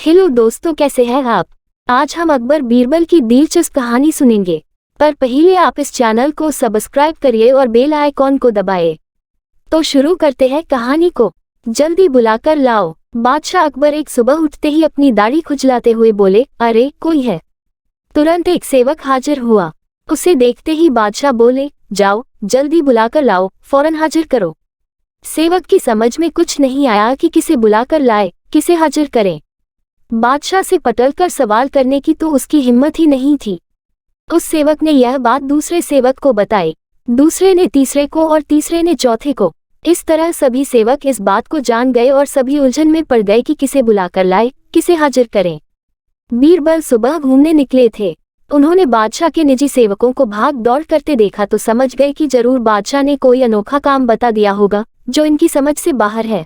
Hello दोस्तों, कैसे हैं आप। आज हम अकबर बीरबल की दिलचस्प कहानी सुनेंगे, पर पहले आप इस चैनल को सब्सक्राइब करिए और बेल आइकॉन को दबाएं। तो शुरू करते हैं कहानी को। जल्दी बुलाकर लाओ। बादशाह अकबर एक सुबह उठते ही अपनी दाढ़ी खुजलाते हुए बोले, अरे कोई है। तुरंत एक सेवक हाजिर हुआ। उसे देखते ही बादशाह बोले, जाओ जल्दी बुलाकर लाओ, फौरन हाजिर करो। सेवक की समझ में कुछ नहीं आया कि किसे बुलाकर लाए, किसे हाजिर करें। बादशाह से पटलकर सवाल करने की तो उसकी हिम्मत ही नहीं थी। उस सेवक ने यह बात दूसरे सेवक को बताई, दूसरे ने तीसरे को और तीसरे ने चौथे को। इस तरह सभी सेवक इस बात को जान गए और सभी उलझन में पड़ गए कि किसे बुलाकर लाए, किसे हाजिर करें। बीरबल सुबह घूमने निकले थे। उन्होंने बादशाह के निजी सेवकों को भाग दौड़ करते देखा तो समझ गए कि जरूर बादशाह ने कोई अनोखा काम बता दिया होगा जो इनकी समझ से बाहर है।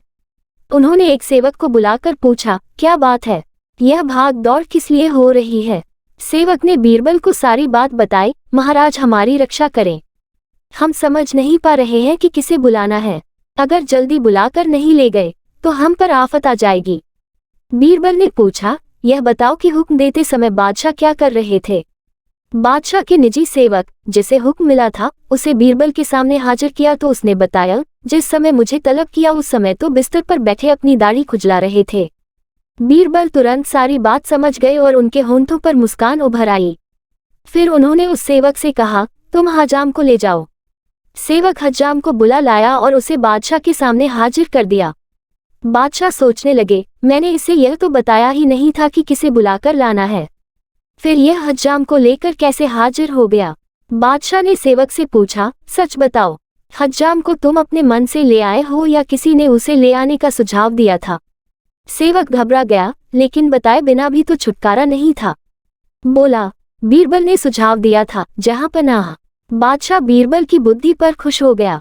उन्होंने एक सेवक को बुलाकर पूछा, क्या बात है, यह भाग दौड़ किस लिए हो रही है। सेवक ने बीरबल को सारी बात बताई। महाराज, हमारी रक्षा करें, हम समझ नहीं पा रहे हैं कि किसे बुलाना है। अगर जल्दी बुलाकर नहीं ले गए तो हम पर आफत आ जाएगी। बीरबल ने पूछा, यह बताओ कि हुक्म देते समय बादशाह क्या कर रहे थे। बादशाह के निजी सेवक, जिसे हुक्म मिला था, उसे बीरबल के सामने हाजिर किया तो उसने बताया, जिस समय मुझे तलब किया उस समय तो बिस्तर पर बैठे अपनी दाढ़ी खुजला रहे थे। बीरबल तुरंत सारी बात समझ गए और उनके होंठों पर मुस्कान उभर आई। फिर उन्होंने उस सेवक से कहा, तुम हज्जाम को ले जाओ। सेवक हज्जाम को बुला लाया और उसे बादशाह के सामने हाजिर कर दिया। बादशाह सोचने लगे, मैंने इसे यह तो बताया ही नहीं था कि किसे बुलाकर लाना है, फिर यह हज्जाम को लेकर कैसे हाजिर हो गया। बादशाह ने सेवक से पूछा, सच बताओ, हज्जाम को तुम अपने मन से ले आए हो या किसी ने उसे ले आने का सुझाव दिया था। सेवक घबरा गया, लेकिन बताए बिना भी तो छुटकारा नहीं था। बोला, बीरबल ने सुझाव दिया था, जहां पनाह। बादशाह बीरबल की बुद्धि पर खुश हो गया।